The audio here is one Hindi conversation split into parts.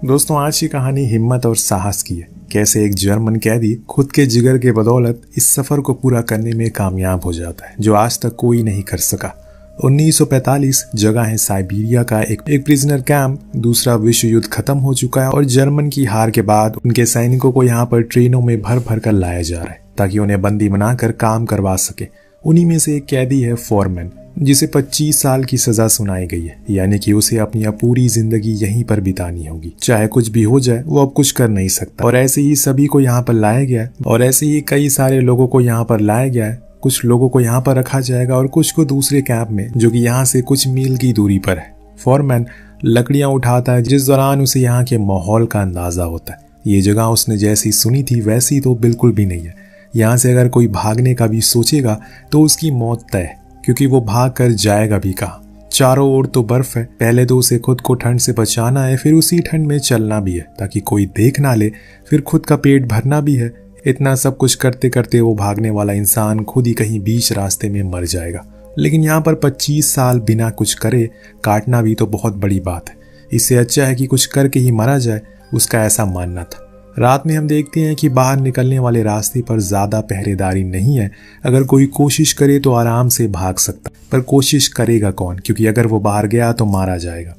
दोस्तों, आज की कहानी हिम्मत और साहस की है। कैसे एक जर्मन कैदी खुद के जिगर के बदौलत इस सफर को पूरा करने में कामयाब हो जाता है जो आज तक कोई नहीं कर सका। 1945 जगह है साइबेरिया का एक प्रिजनर कैंप। दूसरा विश्व युद्ध खत्म हो चुका है और जर्मन की हार के बाद उनके सैनिकों को यहाँ पर ट्रेनों में भर भर कर लाया जा रहा है ताकि उन्हें बंदी बनाकर काम करवा सके। उन्हीं में से एक कैदी है फॉरमैन, जिसे 25 साल की सजा सुनाई गई है, यानी कि उसे अपनी पूरी जिंदगी यहीं पर बितानी होगी। चाहे कुछ भी हो जाए, वो अब कुछ कर नहीं सकता। और ऐसे ही सभी को यहाँ पर लाया गया है और ऐसे ही कई सारे लोगों को यहाँ पर लाया गया है। कुछ लोगों को यहाँ पर रखा जाएगा और कुछ को दूसरे कैंप में, जो कि यहाँ से कुछ मील की दूरी पर है। फॉरमैन लकड़ियां उठाता है, जिस दौरान उसे यहाँ के माहौल का अंदाजा होता है। ये जगह उसने जैसी सुनी थी वैसी तो बिल्कुल भी नहीं है। यहाँ से अगर कोई भागने का भी सोचेगा तो उसकी मौत तय है, क्योंकि वो भाग कर जाएगा भी कहाँ। चारों ओर तो बर्फ है। पहले तो उसे खुद को ठंड से बचाना है, फिर उसी ठंड में चलना भी है ताकि कोई देख ना ले, फिर खुद का पेट भरना भी है। इतना सब कुछ करते करते वो भागने वाला इंसान खुद ही कहीं बीच रास्ते में मर जाएगा। लेकिन यहाँ पर 25 साल बिना कुछ करे काटना भी तो बहुत बड़ी बात है। इससे अच्छा है कि कुछ करके ही मरा जाए, उसका ऐसा मानना था। रात में हम देखते हैं कि बाहर निकलने वाले रास्ते पर ज्यादा पहरेदारी नहीं है। अगर कोई कोशिश करे तो आराम से भाग सकता, पर कोशिश करेगा कौन, क्योंकि अगर वो बाहर गया तो मारा जाएगा।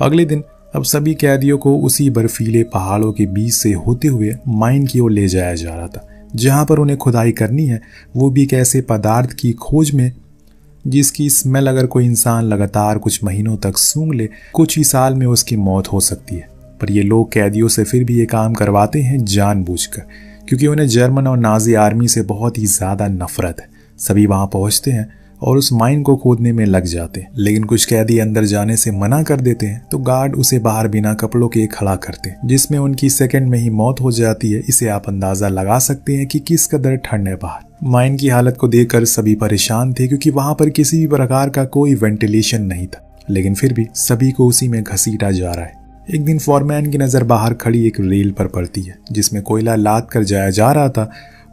अगले दिन अब सभी कैदियों को उसी बर्फीले पहाड़ों के बीच से होते हुए माइन की ओर ले जाया जा रहा था, जहां पर उन्हें खुदाई करनी है, वो भी एक ऐसे पदार्थ की खोज में जिसकी स्मेल अगर कोई इंसान लगातार कुछ महीनों तक सूंघ ले, कुछ ही साल में उसकी मौत हो सकती है। पर ये लोग कैदियों से फिर भी ये काम करवाते हैं जानबूझकर, क्योंकि उन्हें जर्मन और नाजी आर्मी से बहुत ही ज्यादा नफरत है। सभी वहां पहुंचते हैं और उस माइन को खोदने में लग जाते हैं, लेकिन कुछ कैदी अंदर जाने से मना कर देते हैं तो गार्ड उसे बाहर बिना कपड़ों के खड़ा करते हैं, जिसमें उनकी सेकंड में ही मौत हो जाती है। इसे आप अंदाजा लगा सकते हैं कि किस कदर ठंड है बाहर। माइन की हालत को देखकर सभी परेशान थे, क्योंकि वहां पर किसी भी प्रकार का कोई वेंटिलेशन नहीं था, लेकिन फिर भी सभी को उसी में घसीटा जा रहा है। एक दिन फॉरमैन की नजर बाहर खड़ी एक रेल पर पड़ती है, जिसमें कोयला लाद कर जाया जा रहा था।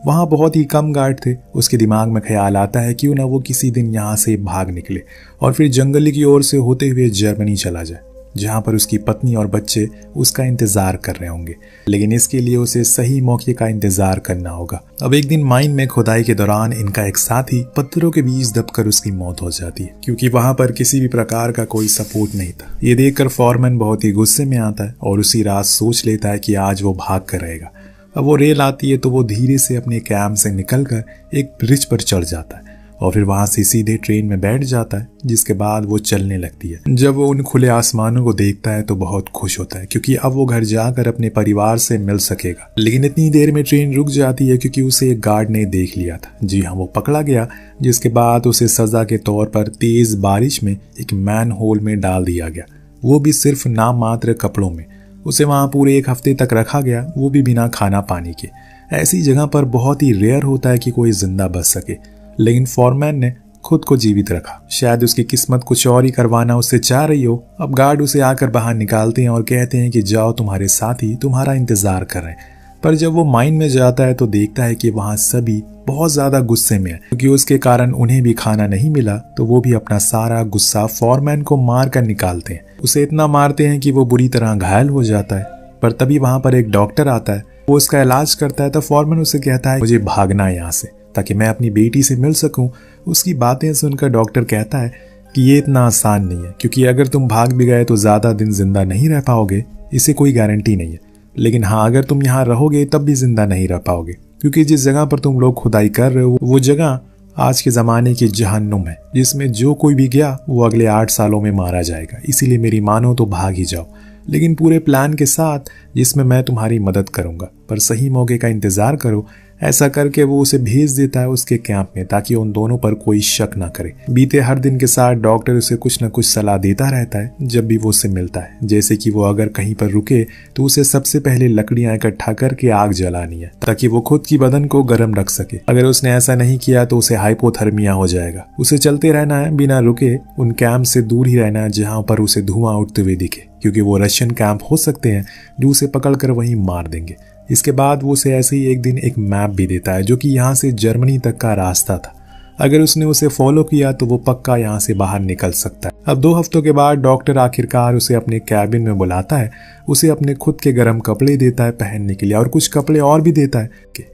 वहां बहुत ही कम गार्ड थे। उसके दिमाग में ख्याल आता है क्यों ना वो किसी दिन यहाँ से भाग निकले और फिर जंगल की ओर से होते हुए जर्मनी चला जाए, जहां पर उसकी पत्नी और बच्चे उसका इंतजार कर रहे होंगे। लेकिन इसके लिए उसे सही मौके का इंतजार करना होगा। अब एक दिन माइन में खुदाई के दौरान इनका एक साथी पत्थरों के बीच दबकर उसकी मौत हो जाती है, क्योंकि वहां पर किसी भी प्रकार का कोई सपोर्ट नहीं था। ये देखकर फॉरमैन बहुत ही गुस्से में आता है और उसी रात सोच लेता है कि आज वो भाग कर रहेगा। अब वो रेल आती है तो वो धीरे से अपने कैंप से निकलकर एक ब्रिज पर चढ़ जाता है और फिर वहां से सीधे ट्रेन में बैठ जाता है, जिसके बाद वो चलने लगती है। जब वो उन खुले आसमानों को देखता है तो बहुत खुश होता है, क्योंकि अब वो घर जाकर अपने परिवार से मिल सकेगा। लेकिन इतनी देर में ट्रेन रुक जाती है, क्योंकि उसे एक गार्ड ने देख लिया था। जी हाँ, वो पकड़ा गया, जिसके बाद उसे सजा के तौर पर तेज बारिश में एक मैन होल में डाल दिया गया, वो भी सिर्फ नाम मात्र कपड़ों में। उसे वहां पूरे 1 हफ्ते तक रखा गया, वो भी बिना खाना पानी के। ऐसी जगह पर बहुत ही रेयर होता है कि कोई जिंदा बच सके, लेकिन फॉरमैन ने खुद को जीवित रखा। शायद उसकी किस्मत कुछ और ही करवाना उससे चाह रही हो। अब गार्ड उसे आकर बाहर निकालते हैं और कहते हैं कि जाओ, तुम्हारे साथी तुम्हारा इंतजार कर रहे हैं। पर जब वो माइन में जाता है तो देखता है कि वहां सभी बहुत ज्यादा गुस्से में है, क्योंकि उसके कारण उन्हें भी खाना नहीं मिला। तो वो भी अपना सारा गुस्सा फॉरमैन को मार कर निकालते हैं। उसे इतना मारते हैं कि वो बुरी तरह घायल हो जाता है। पर तभी वहां पर एक डॉक्टर आता है, वो उसका इलाज करता है। तो फॉरमैन उसे कहता है मुझे भागना है यहाँ से, ताकि मैं अपनी बेटी से मिल सकूं। उसकी बातें सुनकर डॉक्टर कहता है कि ये इतना आसान नहीं है, क्योंकि अगर तुम भाग भी गए तो ज्यादा दिन जिंदा नहीं रह पाओगे, इसे कोई गारंटी नहीं है। लेकिन हाँ, अगर तुम यहाँ रहोगे तब भी जिंदा नहीं रह पाओगे, क्योंकि जिस जगह पर तुम लोग खुदाई कर रहे हो वो जगह आज के ज़माने की जहन्नुम है, जिसमें जो कोई भी गया वो अगले 8 सालों में मारा जाएगा। इसीलिए मेरी मानो तो भाग ही जाओ, लेकिन पूरे प्लान के साथ, जिसमें मैं तुम्हारी मदद करूंगा, पर सही मौके का इंतजार करो। ऐसा करके वो उसे भेज देता है उसके कैंप में, ताकि उन दोनों पर कोई शक ना करे। बीते हर दिन के साथ डॉक्टर उसे कुछ न कुछ सलाह देता रहता है जब भी वो उससे मिलता है, जैसे कि वो अगर कहीं पर रुके तो उसे सबसे पहले लकड़ियां इकट्ठा करके आग जलानी है, ताकि वो खुद की बदन को गर्म रख सके। अगर उसने ऐसा नहीं किया तो उसे हाइपोथर्मिया हो जाएगा। उसे चलते रहना है, बिना रुके उन कैंप से दूर ही रहना है जहां पर उसे धुआं उठते हुए दिखे, क्योंकि वो रशियन कैंप हो सकते हैं जो उसे पकड़कर वहीं मार देंगे। इसके बाद वो उसे ऐसे ही एक दिन एक मैप भी देता है, जो कि यहाँ से जर्मनी तक का रास्ता था। अगर उसने उसे फॉलो किया तो वो पक्का यहाँ से बाहर निकल सकता है। अब 2 हफ्तों के बाद डॉक्टर आखिरकार उसे अपने कैबिन में बुलाता है, उसे अपने खुद के गर्म कपड़े देता है पहनने के लिए और कुछ कपड़े और भी देता है।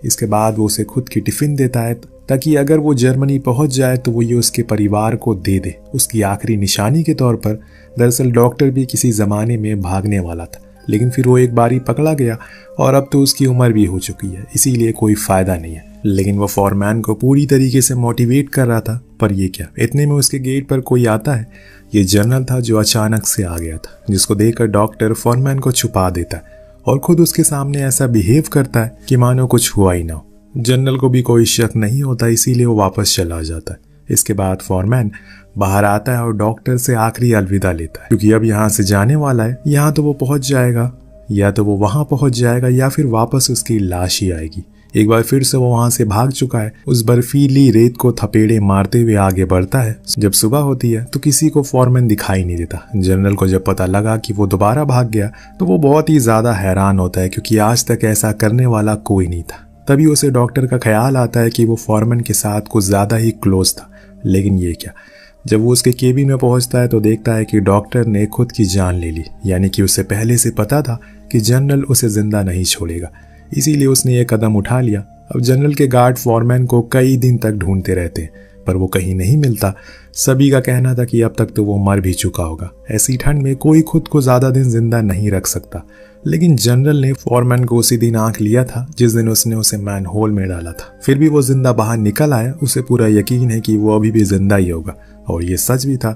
इसके बाद वो उसे खुद की टिफिन देता है ताकि अगर वो जर्मनी पहुंच जाए तो वो ये उसके परिवार को दे दे, उसकी आखिरी निशानी के तौर पर। दरअसल डॉक्टर भी किसी जमाने में भागने वाला था, लेकिन फिर वो एक बारी पकड़ा गया और अब तो उसकी उम्र भी हो चुकी है, इसीलिए कोई फायदा नहीं है। लेकिन वो फॉरमैन को पूरी तरीके से मोटिवेट कर रहा था। पर ये क्या, इतने में उसके गेट पर कोई आता है। ये जनरल था जो अचानक से आ गया था, जिसको देखकर डॉक्टर फॉरमैन को छुपा देता है और खुद उसके सामने ऐसा बिहेव करता है कि मानो कुछ हुआ ही ना हो। जनरल को भी कोई शक नहीं होता, इसीलिए वो वापस चला जाता है। इसके बाद फॉरमैन बाहर आता है और डॉक्टर से आखिरी अलविदा लेता है, क्योंकि अब यहाँ से जाने वाला है। यहाँ तो वो पहुंच जाएगा, या तो वो वहां पहुंच जाएगा या फिर वापस उसकी लाश ही आएगी। एक बार फिर से वो वहां से भाग चुका है, उस बर्फीली रेत को थपेड़े मारते हुए आगे बढ़ता है। जब सुबह होती है तो किसी को फॉरमैन दिखाई नहीं देता। जनरल को जब पता लगा कि वो दोबारा भाग गया तो वो बहुत ही ज्यादा हैरान होता है, क्योंकि आज तक ऐसा करने वाला कोई नहीं था। तभी उसे डॉक्टर का ख्याल आता है कि वो फॉरमैन के साथ कुछ ज्यादा ही क्लोज था। लेकिन ये क्या, जब वो उसके केबिन में पहुंचता है तो देखता है कि डॉक्टर ने खुद की जान ले ली, यानी कि उसे पहले से पता था कि जनरल उसे जिंदा नहीं छोड़ेगा, इसीलिए उसने ये कदम उठा लिया। अब जनरल के गार्ड फॉरमैन को कई दिन तक ढूंढते रहते हैं, पर वो कहीं नहीं मिलता। सभी का कहना था कि अब तक तो वो मर भी चुका होगा। ऐसी ठंड में कोई खुद को ज्यादा दिन जिंदा नहीं रख सकता। लेकिन जनरल ने फॉरमैन को उसी दिन आंख लिया था जिस दिन उसने उसे मैन होल में डाला था। फिर भी वो जिंदा बाहर निकल आया। उसे पूरा यकीन है कि वो अभी भी जिंदा ही होगा, और ये सच भी था,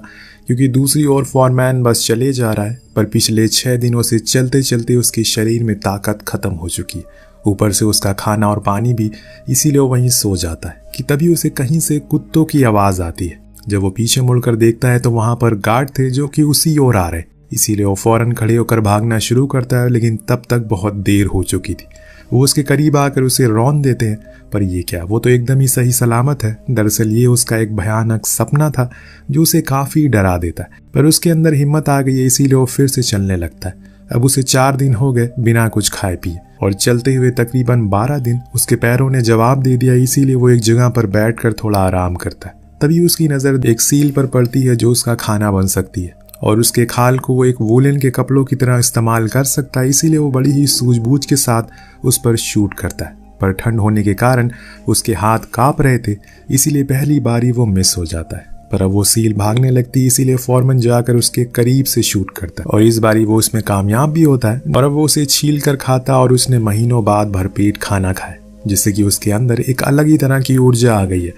क्योंकि दूसरी ओर फॉरमैन बस चले जा रहा है, पर पिछले 6 दिनों से चलते चलते उसके शरीर में ताकत खत्म हो चुकी है। ऊपर से उसका खाना और पानी भी, इसीलिए वो वहीं सो जाता है कि तभी उसे कहीं से कुत्तों की आवाज आती है। जब वो पीछे मुड़कर देखता है तो वहां पर गार्ड थे जो कि उसी ओर आ रहे, इसीलिए वो फौरन खड़े होकर भागना शुरू करता है। लेकिन तब तक बहुत देर हो चुकी थी। वो उसके करीब आकर उसे रौंद देते हैं, पर ये क्या, वो तो एकदम ही सही सलामत है। दरअसल ये उसका एक भयानक सपना था जो उसे काफी डरा देता है, पर उसके अंदर हिम्मत आ गई है, इसीलिए वो फिर से चलने लगता है। अब उसे 4 दिन हो गए बिना कुछ खाए पिए, और चलते हुए तकरीबन 12 दिन उसके पैरों ने जवाब दे दिया, इसीलिए वो एक जगह पर बैठकर थोड़ा आराम करता है। तभी उसकी नजर एक सील पर पड़ती है जो उसका खाना बन सकती है, और उसके खाल को वो एक वूलन के कपड़ों की तरह इस्तेमाल कर सकता है, इसीलिए वो बड़ी ही सूझबूझ के साथ उस पर शूट करता है। पर ठंड होने के कारण उसके हाथ कांप रहे थे, इसीलिए पहली बारी वो मिस हो जाता है। पर अब वो सील भागने लगती है, इसीलिए फॉरमैन जाकर उसके करीब से शूट करता है, और इस बारी वो उसमें कामयाब भी होता है। और अब वो उसे छील कर खाता, और उसने महीनों बाद भरपेट खाना खाया, जिससे कि उसके अंदर एक अलग ही तरह की ऊर्जा आ गई है,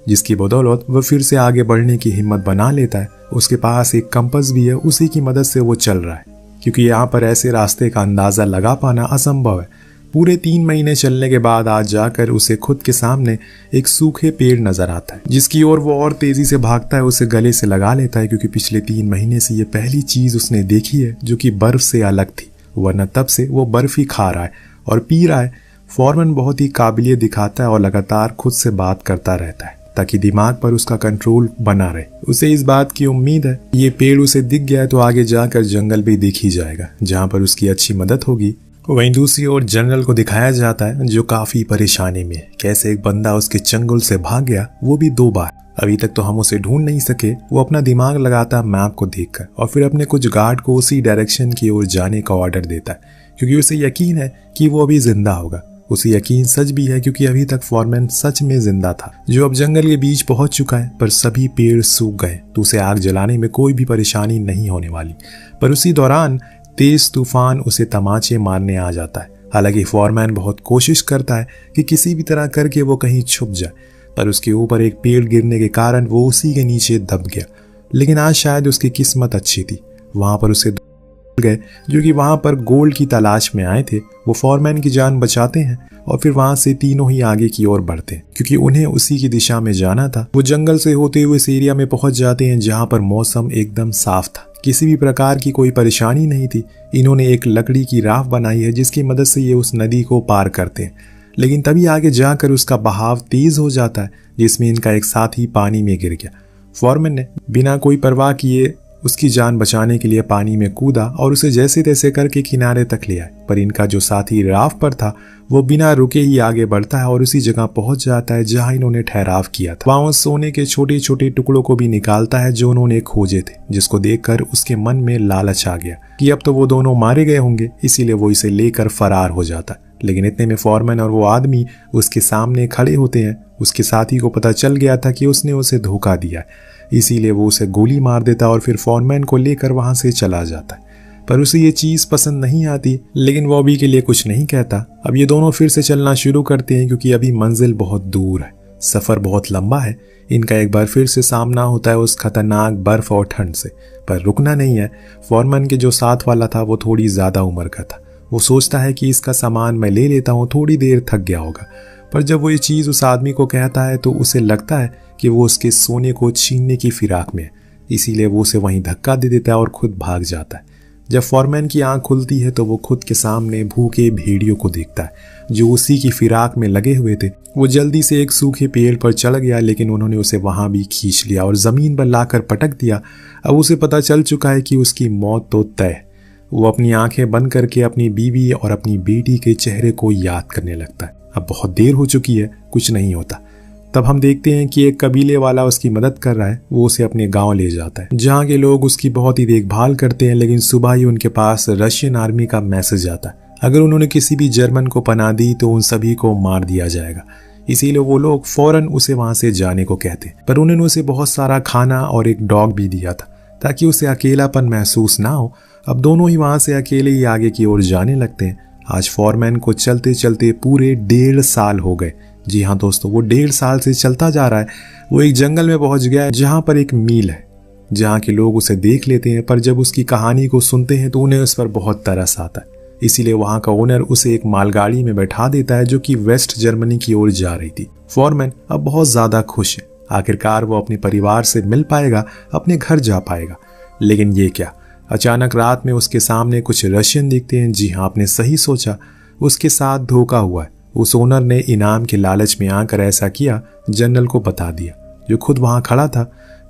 जिसकी बदौलत वह फिर से आगे बढ़ने की हिम्मत बना लेता है। उसके पास एक कंपास भी है, उसी की मदद से वो चल रहा है, क्योंकि यहाँ पर ऐसे रास्ते का अंदाजा लगा पाना असंभव है। पूरे 3 महीने चलने के बाद आज जाकर उसे खुद के सामने एक सूखे पेड़ नजर आता है, जिसकी ओर वो और तेजी से भागता है। उसे गले से लगा लेता है, क्योंकि पिछले 3 महीने से ये पहली चीज उसने देखी है जो कि बर्फ से अलग थी, वरना तब से वो बर्फ ही खा रहा है और पी रहा है। फॉरमैन बहुत ही काबिलियत दिखाता है और लगातार खुद से बात करता रहता है ताकि दिमाग पर उसका कंट्रोल बना रहे। उसे इस बात की उम्मीद है ये पेड़ उसे दिख गया तो आगे जाकर जंगल भी दिख ही जाएगा, जहाँ पर उसकी अच्छी मदद होगी। वहीं दूसरी ओर जनरल को दिखाया जाता है जो काफी परेशानी में है। कैसे एक बंदा उसके चंगुल से भाग गया, वो भी 2 बार। अभी तक तो हम उसे ढूंढ नहीं सके। वो अपना दिमाग लगाता मैप को देखकर और फिर अपने कुछ गार्ड को उसी डायरेक्शन की ओर जाने का ऑर्डर देता है, क्योंकि उसे यकीन है कि वो अभी जिंदा होगा। उसे यकीन सच भी है, क्योंकि अभी तक फॉरमैन सच में जिंदा था, जो अब जंगल के बीच पहुंच चुका है। पर सभी पेड़ सूख गए तो उसे आग जलाने में कोई भी परेशानी नहीं होने वाली। पर उसी दौरान तेज तूफान उसे तमाचे मारने आ जाता है। हालांकि फॉरमैन बहुत कोशिश करता है कि किसी भी तरह करके वो कहीं छुप जाए, पर उसके ऊपर एक पेड़ गिरने के कारण वो उसी के नीचे दब गया। लेकिन आज शायद उसकी किस्मत अच्छी थी, वहां पर उसे गए जो कि वहां पर गोल्ड की तलाश में आए थे। वो फॉरमैन की जान बचाते हैं और फिर वहां से तीनों ही आगे की ओर बढ़ते हैं, क्योंकि उन्हें उसी की दिशा में जाना था। वो जंगल से होते हुए इस एरिया में पहुंच जाते हैं जहां पर मौसम एकदम साफ था, किसी भी प्रकार की कोई परेशानी नहीं थी। इन्होंने एक लकड़ी की राफ बनाई है जिसकी मदद से ये उस नदी को पार करते हैं। लेकिन तभी आगे जाकर उसका बहाव तेज हो जाता है, जिसमें इनका एक साथी पानी में गिर गया। फॉरमैन ने बिना कोई परवाह किए उसकी जान बचाने के लिए पानी में कूदा और उसे जैसे तैसे करके किनारे तक ले आए। पर इनका जो साथी राफ्ट पर था वो बिना रुके ही आगे बढ़ता है और उसी जगह पहुंच जाता है जहां इन्होंने ठहराव किया था। वहां सोने के छोटे छोटे टुकड़ों को भी निकालता है जो उन्होंने खोजे थे, जिसको देखकर उसके मन में लालच आ गया कि अब तो वो दोनों मारे गए होंगे, इसीलिए वो इसे लेकर फरार हो जाता है। लेकिन इतने में फॉरमैन और वो आदमी उसके सामने खड़े होते हैं। उसके साथी को पता चल गया था कि उसने उसे धोखा दिया है, इसीलिए वो उसे गोली मार देता और फिर फॉरमैन को लेकर वहां से चला जाता है। पर उसे ये चीज पसंद नहीं आती, लेकिन वो अभी के लिए कुछ नहीं कहता। अब ये दोनों फिर से चलना शुरू करते हैं क्योंकि अभी मंजिल बहुत दूर है, सफर बहुत लंबा है। इनका एक बार फिर से सामना होता है उस खतरनाक बर्फ और ठंड से, पर रुकना नहीं है। फॉरमैन के जो साथ वाला था वो थोड़ी ज्यादा उम्र का था। वो सोचता है कि इसका सामान मैं ले लेता हूँ, थोड़ी देर थक गया होगा। पर जब वो ये चीज उस आदमी को कहता है तो उसे लगता है कि वो उसके सोने को छीनने की फिराक में है, इसीलिए वो उसे वहीं धक्का दे देता है और खुद भाग जाता है। जब फॉरमैन की आंख खुलती है तो वो खुद के सामने भूखे भेड़ियों को देखता है जो उसी की फिराक में लगे हुए थे। वो जल्दी से एक सूखे पेड़ पर चढ़ गया, लेकिन उन्होंने उसे वहां भी खींच लिया और जमीन पर लाकर पटक दिया। अब उसे पता चल चुका है कि उसकी मौत तो तय है। वो अपनी आंखें बंद करके अपनी बीवी और अपनी बेटी के चेहरे को याद करने लगता है। अब बहुत देर हो चुकी है, कुछ नहीं होता। तब हम देखते हैं कि एक कबीले वाला उसकी मदद कर रहा है। वो उसे अपने गांव ले जाता है जहां के लोग उसकी बहुत ही देखभाल करते हैं। लेकिन सुबह ही उनके पास रशियन आर्मी का मैसेज आता है, अगर उन्होंने किसी भी जर्मन को पनाह दी तो उन सभी को मार दिया जाएगा। इसीलिए वो लोग फौरन उसे वहां से जाने को कहते हैं। पर उन्होंने उसे बहुत सारा खाना और एक डॉग भी दिया था ताकि उसे अकेलापन महसूस ना हो। अब दोनों ही वहां से अकेले ही आगे की ओर जाने लगते हैं। आज फॉरमैन को चलते चलते पूरे 1.5 साल हो गए। जी हाँ दोस्तों, वो 1.5 साल से चलता जा रहा है। वो एक जंगल में पहुंच गया है जहां पर एक मील है, जहां के लोग उसे देख लेते हैं। पर जब उसकी कहानी को सुनते हैं तो उन्हें उस पर बहुत तरस आता है। इसीलिए वहां का ओनर उसे एक मालगाड़ी में बैठा देता है जो कि वेस्ट जर्मनी की ओर जा रही थी। फॉरमैन अब बहुत ज्यादा खुश है, आखिरकार वो अपने परिवार से मिल पाएगा, अपने घर जा पाएगा। लेकिन ये क्या, अचानक रात में उसके सामने कुछ रशियन दिखते हैं। जी हाँ, आपने सही सोचा, उसके साथ धोखा हुआ है। उस ओनर ने इनाम के लालच में आकर ऐसा किया, जनरल को बता दिया जो खुद वहां खड़ा था।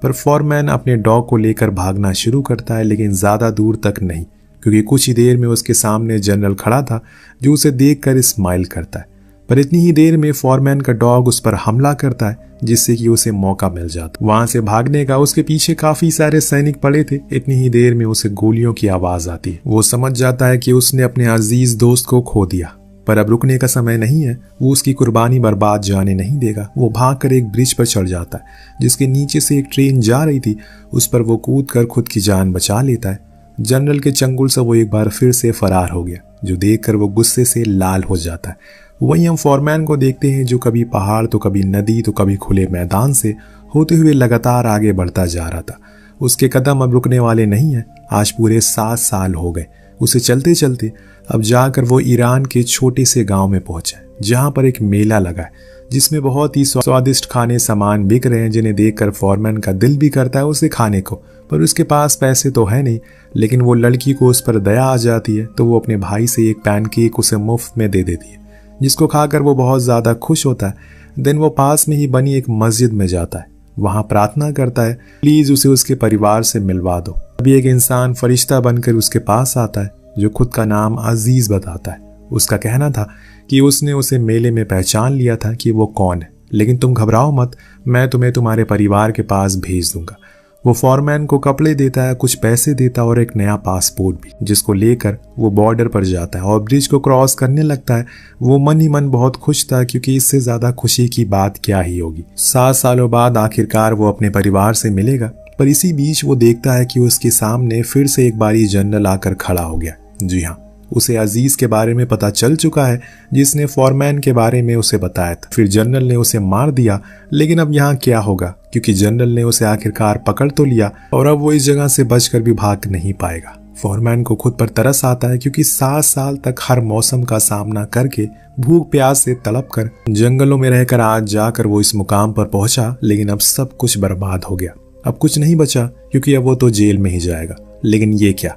पर फॉरमैन अपने डॉग को लेकर भागना शुरू करता है, लेकिन ज्यादा दूर तक नहीं, क्योंकि कुछ ही देर में उसके सामने जनरल खड़ा था जो उसे देखकर स्माइल करता है। पर इतनी ही देर में फॉरमैन का डॉग उस पर हमला करता है, जिससे कि उसे मौका मिल जाता। वहां से भागने का उसके पीछे काफी सारे सैनिक पड़े थे। इतनी ही देर में उसे गोलियों की आवाज आती है। वो समझ जाता है कि उसने अपने अजीज दोस्त को खो दिया, पर अब रुकने का समय नहीं है। वो उसकी कुर्बानी बर्बाद जाने नहीं देगा। वो भागकर एक ब्रिज पर चढ़ जाता है जिसके नीचे से एक ट्रेन जा रही थी। उस पर वो कूदकर खुद की जान बचा लेता है। जनरल के चंगुल से वो एक बार फिर से फरार हो गया, जो देखकर वो गुस्से से लाल हो जाता है। वहीं हम फॉरमैन को देखते हैं जो कभी पहाड़ तो कभी नदी तो कभी खुले मैदान से होते हुए लगातार आगे बढ़ता जा रहा था। उसके कदम अब रुकने वाले नहीं है। आज पूरे 7 साल हो गए उसे चलते चलते। अब जाकर वो ईरान के छोटे से गांव में पहुंचा, जहां पर एक मेला लगा है जिसमें बहुत ही स्वादिष्ट खाने सामान बिक रहे हैं, जिन्हें देखकर फॉरमैन का दिल भी करता है उसे खाने को। पर उसके पास पैसे तो है नहीं। लेकिन वो लड़की को उस पर दया आ जाती है तो वो अपने भाई से एक पैनकेक उसे मुफ्त में दे देती है, जिसको खाकर वो बहुत ज्यादा खुश होता है। देन वो पास में ही बनी एक मस्जिद में जाता है, वहां प्रार्थना करता है, प्लीज उसे उसके परिवार से मिलवा दो। अभी एक इंसान फरिश्ता बनकर उसके पास आता है जो खुद का नाम अजीज बताता है। उसका कहना था कि उसने उसे मेले में पहचान लिया था कि वो कौन है, लेकिन तुम घबराओ मत, मैं तुम्हें तुम्हारे परिवार के पास भेज दूंगा। वो फॉरमैन को कपड़े देता है, कुछ पैसे देता है और एक नया पासपोर्ट भी, जिसको लेकर वो बॉर्डर पर जाता है और ब्रिज को क्रॉस करने लगता है। वो मन ही मन बहुत खुश था, क्योंकि इससे ज्यादा खुशी की बात क्या ही होगी। 7 सालों बाद आखिरकार वो अपने परिवार से मिलेगा। पर इसी बीच वो देखता है कि उसके सामने फिर से एक बारी जनरल आकर खड़ा हो गया। जी हाँ, उसे अजीज के बारे में पता चल चुका है, जिसने फॉरमैन के बारे में उसे बताया था। फिर जनरल ने उसे मार दिया। लेकिन अब यहाँ क्या होगा, क्योंकि जनरल ने उसे आखिरकार पकड़ तो लिया और अब वो इस जगह से बचकर भी भाग नहीं पाएगा। फॉरमैन को खुद पर तरस आता है, क्योंकि 7 साल तक हर मौसम का सामना करके भूख प्यास से तड़प कर जंगलों में रहकर आज जाकर वो इस मुकाम पर पहुंचा। लेकिन अब सब कुछ बर्बाद हो गया, अब कुछ नहीं बचा, क्योंकि अब वो तो जेल में ही जाएगा। लेकिन ये क्या,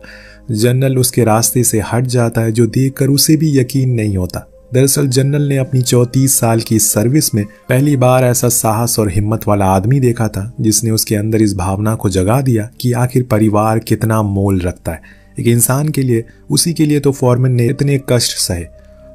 जनरल उसके रास्ते से हट जाता है, जो देखकर उसे भी यकीन नहीं होता। दरअसल जनरल ने अपनी 34 साल की सर्विस में पहली बार ऐसा साहस और हिम्मत वाला आदमी देखा था जिसने उसके अंदर इस भावना को जगा दिया कि आखिर परिवार कितना मोल रखता है एक इंसान के लिए। उसी के लिए तो फॉरमैन ने इतने कष्ट सहे।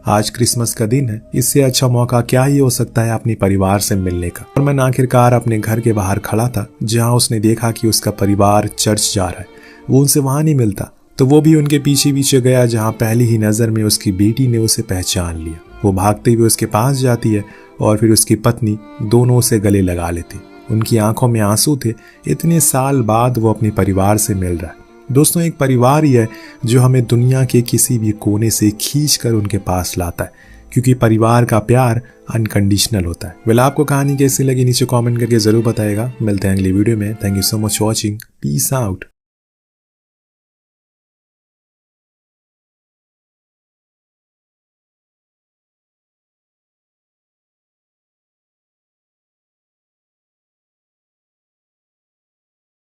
आज क्रिसमस का दिन है, इससे अच्छा मौका क्या ही हो सकता है अपने परिवार से मिलने का। फॉरमैन आखिरकार अपने घर के बाहर खड़ा था जहां उसने देखा कि उसका परिवार चर्च जा रहा है। वो उनसे वहां नहीं मिलता तो वो भी उनके पीछे पीछे गया जहां पहली ही नजर में उसकी बेटी ने उसे पहचान लिया। वो भागते हुए उसके पास जाती है और फिर उसकी पत्नी दोनों उसे गले लगा लेती। उनकी आंखों में आंसू थे, इतने साल बाद वो अपने परिवार से मिल रहा है। दोस्तों, एक परिवार ही है जो हमें दुनिया के किसी भी कोने से खींच कर उनके पास लाता है, क्योंकि परिवार का प्यार अनकंडीशनल होता है। वेल, आपको कहानी कैसी लगी नीचे कमेंट करके जरूर बताइएगा। मिलते हैं अगली वीडियो में। Thank you so much watching. Peace out.